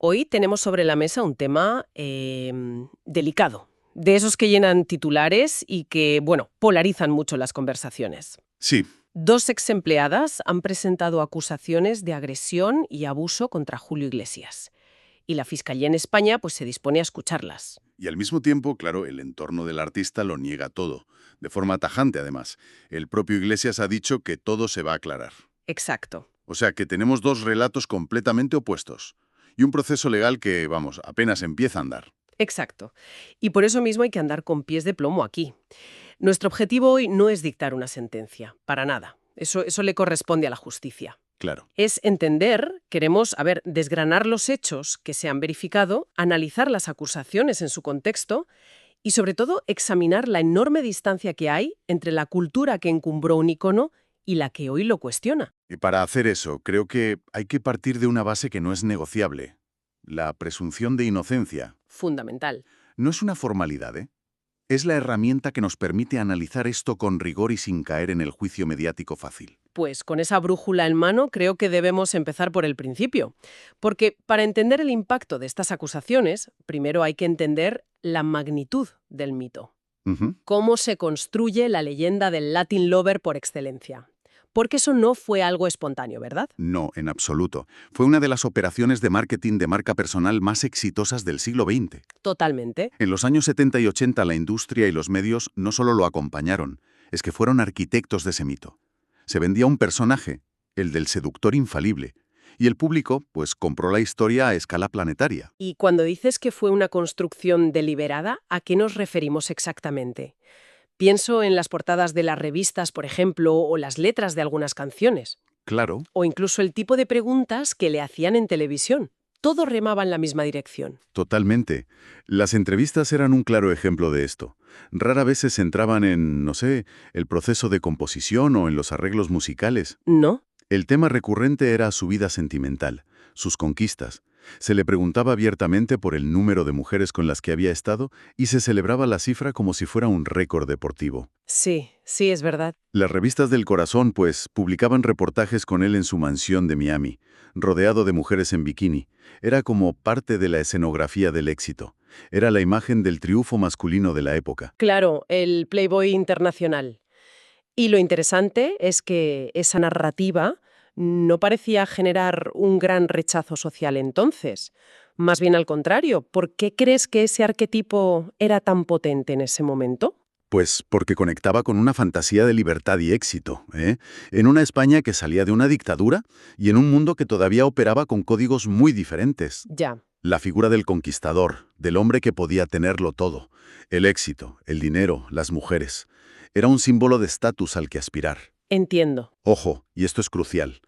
Hoy tenemos sobre la mesa un tema delicado, de esos que llenan titulares y que, bueno, polarizan mucho las conversaciones. Sí, Dos exempleadas han presentado acusaciones de agresión y abuso contra Julio Iglesias. Y la Fiscalía en España pues, se dispone a escucharlas. y al mismo tiempo, claro, el entorno del artista lo niega todo, de forma tajante además. El propio Iglesias ha dicho que todo se va a aclarar. Exacto. O sea que tenemos dos relatos completamente opuestos. Y un proceso legal que, vamos, apenas empieza a andar. Exacto. Y por eso mismo hay que andar con pies de plomo aquí. Nuestro objetivo hoy no es dictar una sentencia, para nada. Eso le corresponde a la justicia. Claro. Es entender, queremos, desgranar los hechos que se han verificado, analizar las acusaciones en su contexto y, sobre todo, examinar la enorme distancia que hay entre la cultura que encumbró un icono y la que hoy lo cuestiona. Y para hacer eso, creo que hay que partir de una base que no es negociable. La presunción de inocencia. Fundamental. No es una formalidad, ¿eh? Es la herramienta que nos permite analizar esto con rigor y sin caer en el juicio mediático fácil. Pues con esa brújula en mano creo que debemos empezar por el principio. Porque para entender el impacto de estas acusaciones, primero hay que entender la magnitud del mito. Ujú. Cómo se construye la leyenda del Latin Lover por excelencia. Porque eso no fue algo espontáneo, ¿verdad? No, en absoluto. Fue una de las operaciones de marketing de marca personal más exitosas del siglo XX. Totalmente. En los años 70 y 80 la industria y los medios no solo lo acompañaron, es que fueron arquitectos de ese mito. Se vendía un personaje, el del seductor infalible, y el público, pues, compró la historia a escala planetaria. Y cuando dices que fue una construcción deliberada, ¿a qué nos referimos exactamente? Pienso en las portadas de las revistas, por ejemplo, o las letras de algunas canciones, Claro, o incluso el tipo de preguntas que le hacían en televisión. Todo remaba en la misma dirección. totalmente. Las entrevistas eran un claro ejemplo de esto. Rara vez se centraban en, no sé, el proceso de composición o en los arreglos musicales. ¿No? El tema recurrente era su vida sentimental, sus conquistas. Se le preguntaba abiertamente por el número de mujeres con las que había estado y se celebraba la cifra como si fuera un récord deportivo. Sí, sí, es verdad. Las revistas del corazón, pues, publicaban reportajes con él en su mansión de Miami, rodeado de mujeres en bikini. Era como parte de la escenografía del éxito. Era la imagen del triunfo masculino de la época. Claro, el Playboy internacional. Y lo interesante es que esa narrativa no parecía generar un gran rechazo social entonces. Más bien al contrario, ¿por qué crees que ese arquetipo era tan potente en ese momento? Pues porque conectaba con una fantasía de libertad y éxito, ¿eh? En una España que salía de una dictadura y en un mundo que todavía operaba con códigos muy diferentes. Ya, La figura del conquistador, del hombre que podía tenerlo todo, el éxito, el dinero, las mujeres, era un símbolo de estatus al que aspirar. entiendo. Ojo, y esto es crucial,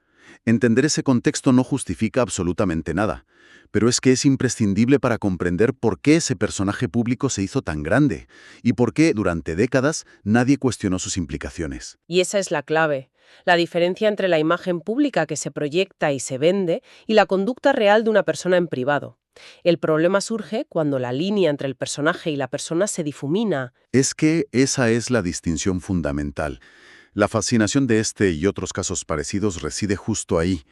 entender ese contexto no justifica absolutamente nada, pero es que es imprescindible para comprender por qué ese personaje público se hizo tan grande y por qué, durante décadas, nadie cuestionó sus implicaciones. Y esa es la clave, la diferencia entre la imagen pública que se proyecta y se vende y la conducta real de una persona en privado. El problema surge cuando la línea entre el personaje y la persona se difumina. Es que esa es la distinción fundamental. La fascinación de este y otros casos parecidos reside justo ahí,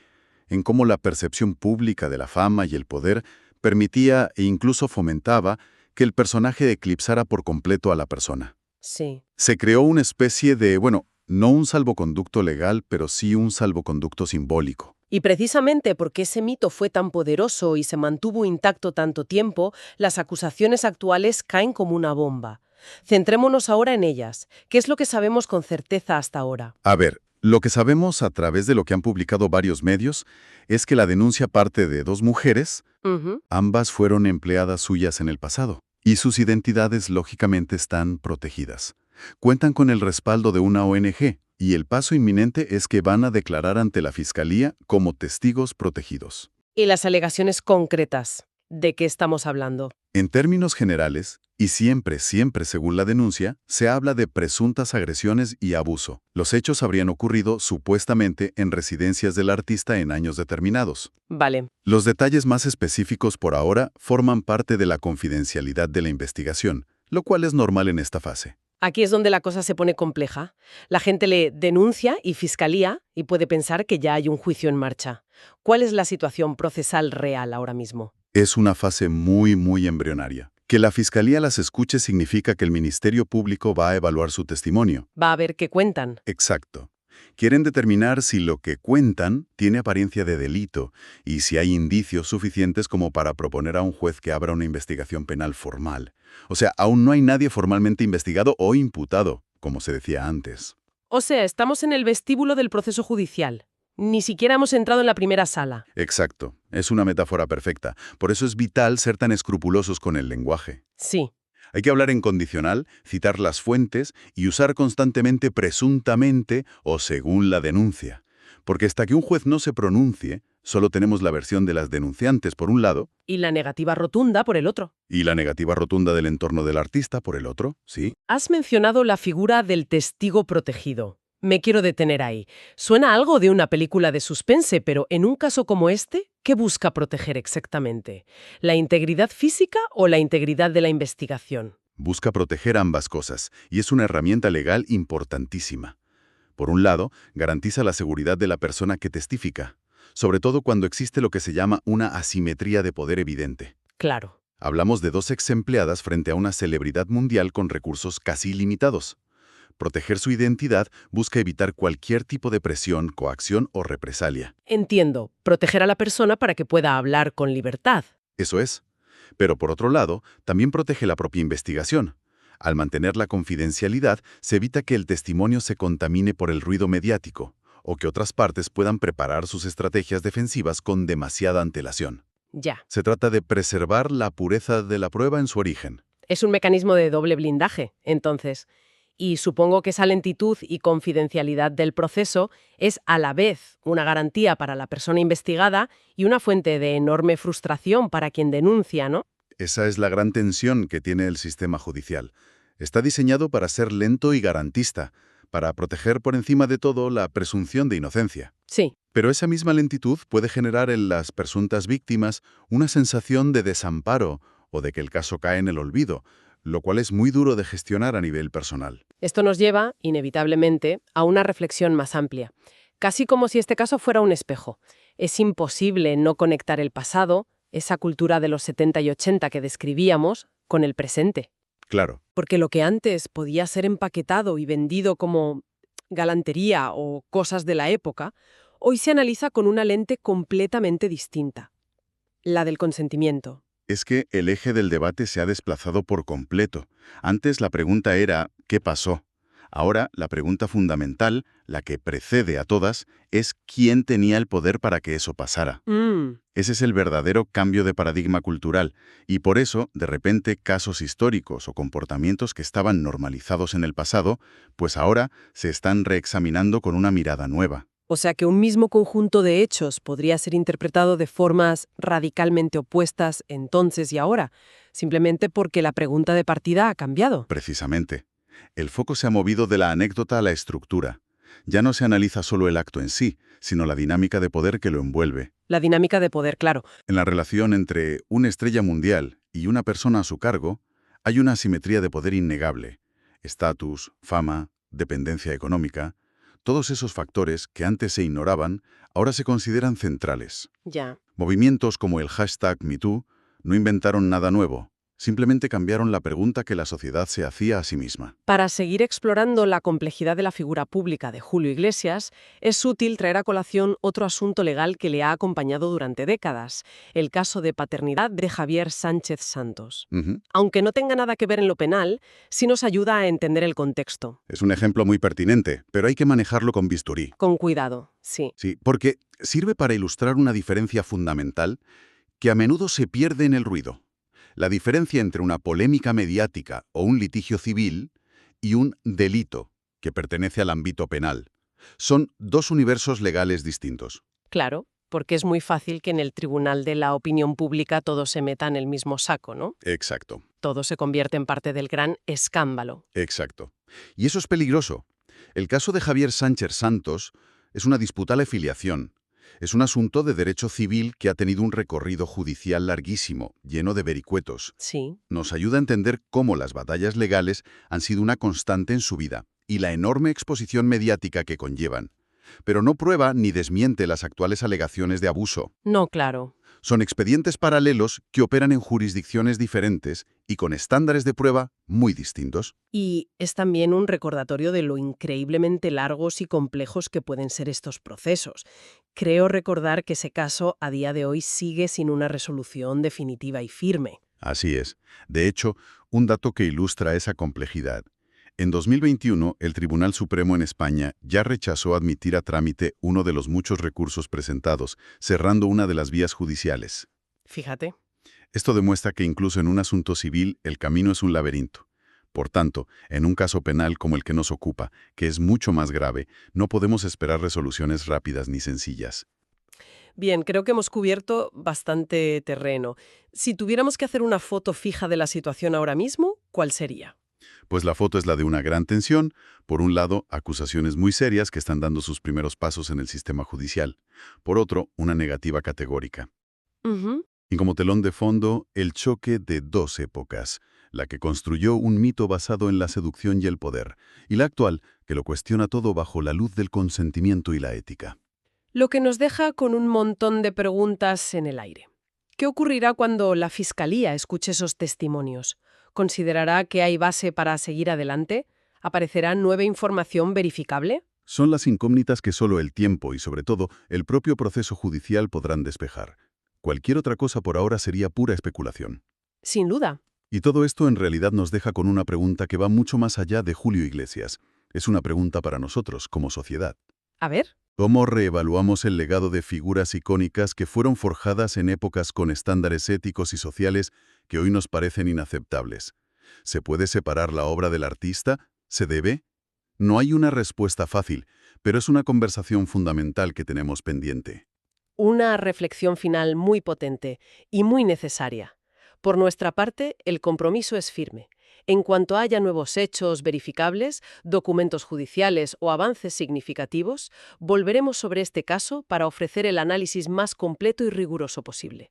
en cómo la percepción pública de la fama y el poder permitía e incluso fomentaba que el personaje eclipsara por completo a la persona. Sí. Se creó una especie de, bueno, no un salvoconducto legal, pero sí un salvoconducto simbólico. Y precisamente porque ese mito fue tan poderoso y se mantuvo intacto tanto tiempo, las acusaciones actuales caen como una bomba. Centrémonos ahora en ellas. ¿Qué es lo que sabemos con certeza hasta ahora? A ver, lo que sabemos a través de lo que han publicado varios medios es que la denuncia parte de dos mujeres, Ujú. ambas fueron empleadas suyas en el pasado, y sus identidades lógicamente están protegidas. Cuentan con el respaldo de una ONG, y el paso inminente es que van a declarar ante la Fiscalía como testigos protegidos. Y las alegaciones concretas. ¿De qué estamos hablando? En términos generales, y siempre según la denuncia, se habla de presuntas agresiones y abuso. Los hechos habrían ocurrido supuestamente en residencias del artista en años determinados. Vale. Los detalles más específicos por ahora forman parte de la confidencialidad de la investigación, lo cual es normal en esta fase. Aquí es donde la cosa se pone compleja. La gente le denuncia y fiscalía y puede pensar que ya hay un juicio en marcha. ¿Cuál es la situación procesal real ahora mismo? Es una fase muy embrionaria. Que la Fiscalía las escuche significa que el Ministerio Público va a evaluar su testimonio. Va a ver qué cuentan. Exacto. Quieren determinar si lo que cuentan tiene apariencia de delito y si hay indicios suficientes como para proponer a un juez que abra una investigación penal formal. O sea, aún no hay nadie formalmente investigado o imputado, como se decía antes. O sea, estamos en el vestíbulo del proceso judicial. Ni siquiera hemos entrado en la primera sala. Exacto. Es una metáfora perfecta. Por eso es vital ser tan escrupulosos con el lenguaje. Sí. Hay que hablar en condicional, citar las fuentes y usar constantemente presuntamente o según la denuncia. Porque hasta que un juez no se pronuncie, solo tenemos la versión de las denunciantes por un lado Y la negativa rotunda por el otro. y la negativa rotunda del entorno del artista por el otro, ¿sí? Has mencionado la figura del testigo protegido. Me quiero detener ahí. Suena algo de una película de suspense, pero en un caso como este, ¿qué busca proteger exactamente? ¿La integridad física o la integridad de la investigación? Busca proteger ambas cosas y es una herramienta legal importantísima. Por un lado, garantiza la seguridad de la persona que testifica, sobre todo cuando existe lo que se llama una asimetría de poder evidente. Claro. Hablamos de dos ex empleadas frente a una celebridad mundial con recursos casi ilimitados. Proteger su identidad busca evitar cualquier tipo de presión, coacción o represalia. Entiendo. Proteger a la persona para que pueda hablar con libertad. Eso es. Pero por otro lado, también protege la propia investigación. Al mantener la confidencialidad, se evita que el testimonio se contamine por el ruido mediático, o que otras partes puedan preparar sus estrategias defensivas con demasiada antelación. Ya. Se trata de preservar la pureza de la prueba en su origen. Es un mecanismo de doble blindaje, entonces. Y supongo que esa lentitud y confidencialidad del proceso es a la vez una garantía para la persona investigada y una fuente de enorme frustración para quien denuncia, ¿no? Esa es la gran tensión que tiene el sistema judicial. Está diseñado para ser lento y garantista, para proteger por encima de todo la presunción de inocencia. Sí. Pero esa misma lentitud puede generar en las presuntas víctimas una sensación de desamparo o de que el caso cae en el olvido, lo cual es muy duro de gestionar a nivel personal. Esto nos lleva, inevitablemente, a una reflexión más amplia. Casi como si este caso fuera un espejo. Es imposible no conectar el pasado, esa cultura de los 70 y 80 que describíamos, con el presente. Claro, Porque lo que antes podía ser empaquetado y vendido como galantería o cosas de la época, hoy se analiza con una lente completamente distinta. La del consentimiento. es que el eje del debate se ha desplazado por completo. Antes la pregunta era ¿qué pasó? Ahora la pregunta fundamental, la que precede a todas, es ¿quién tenía el poder para que eso pasara? Ese es el verdadero cambio de paradigma cultural, y por eso, de repente, casos históricos o comportamientos que estaban normalizados en el pasado, pues ahora se están reexaminando con una mirada nueva. O sea que un mismo conjunto de hechos podría ser interpretado de formas radicalmente opuestas entonces y ahora, simplemente porque la pregunta de partida ha cambiado. Precisamente. El foco se ha movido de la anécdota a la estructura. Ya no se analiza solo el acto en sí, sino la dinámica de poder que lo envuelve. La dinámica de poder, claro. En la relación entre una estrella mundial y una persona a su cargo, hay una asimetría de poder innegable. Estatus, fama, dependencia económica. Todos esos factores que antes se ignoraban, ahora se consideran centrales. Ya. Movimientos como el hashtag #MeToo no inventaron nada nuevo, simplemente cambiaron la pregunta que la sociedad se hacía a sí misma. Para seguir explorando la complejidad de la figura pública de Julio Iglesias, es útil traer a colación otro asunto legal que le ha acompañado durante décadas, el caso de paternidad de Javier Sánchez Santos. Ujú. Aunque no tenga nada que ver en lo penal, sí nos ayuda a entender el contexto. Es un ejemplo muy pertinente, pero hay que manejarlo con bisturí. Con cuidado, sí. Sí, porque sirve para ilustrar una diferencia fundamental que a menudo se pierde en el ruido. La diferencia entre una polémica mediática o un litigio civil y un delito que pertenece al ámbito penal. Son dos universos legales distintos. Claro, porque es muy fácil que en el tribunal de la opinión pública todo se meta en el mismo saco, ¿no? Exacto, Todo se convierte en parte del gran escándalo. exacto. Y eso es peligroso. El caso de Javier Sánchez Santos es una disputable filiación. Es un asunto de derecho civil que ha tenido un recorrido judicial larguísimo, lleno de vericuetos. Sí. Nos ayuda a entender cómo las batallas legales han sido una constante en su vida y la enorme exposición mediática que conllevan. Pero no prueba ni desmiente las actuales alegaciones de abuso. No, claro. Son expedientes paralelos que operan en jurisdicciones diferentes y con estándares de prueba muy distintos. Y es también un recordatorio de lo increíblemente largos y complejos que pueden ser estos procesos. Creo recordar que ese caso a día de hoy sigue sin una resolución definitiva y firme. Así es. De hecho, un dato que ilustra esa complejidad. En 2021, el Tribunal Supremo en España ya rechazó admitir a trámite uno de los muchos recursos presentados, cerrando una de las vías judiciales. Fíjate. Esto demuestra que incluso en un asunto civil el camino es un laberinto. Por tanto, en un caso penal como el que nos ocupa, que es mucho más grave, no podemos esperar resoluciones rápidas ni sencillas. Bien, creo que hemos cubierto bastante terreno. Si tuviéramos que hacer una foto fija de la situación ahora mismo, ¿cuál sería? Pues la foto es la de una gran tensión. Por un lado, acusaciones muy serias que están dando sus primeros pasos en el sistema judicial. Por otro, una negativa categórica. Ujú. Y como telón de fondo, el choque de dos épocas, la que construyó un mito basado en la seducción y el poder, y la actual, que lo cuestiona todo bajo la luz del consentimiento y la ética. Lo que nos deja con un montón de preguntas en el aire. ¿Qué ocurrirá cuando la Fiscalía escuche esos testimonios? ¿Considerará que hay base para seguir adelante? ¿Aparecerá nueva información verificable? Son las incógnitas que solo el tiempo y, sobre todo, el propio proceso judicial podrán despejar. Cualquier otra cosa por ahora sería pura especulación. Sin duda. Y todo esto en realidad nos deja con una pregunta que va mucho más allá de Julio Iglesias. Es una pregunta para nosotros, como sociedad. A ver. ¿Cómo reevaluamos el legado de figuras icónicas que fueron forjadas en épocas con estándares éticos y sociales que hoy nos parecen inaceptables? ¿Se puede separar la obra del artista? ¿Se debe? No hay una respuesta fácil, pero es una conversación fundamental que tenemos pendiente. Una reflexión final muy potente y muy necesaria. Por nuestra parte, el compromiso es firme. En cuanto haya nuevos hechos verificables, documentos judiciales o avances significativos, volveremos sobre este caso para ofrecer el análisis más completo y riguroso posible.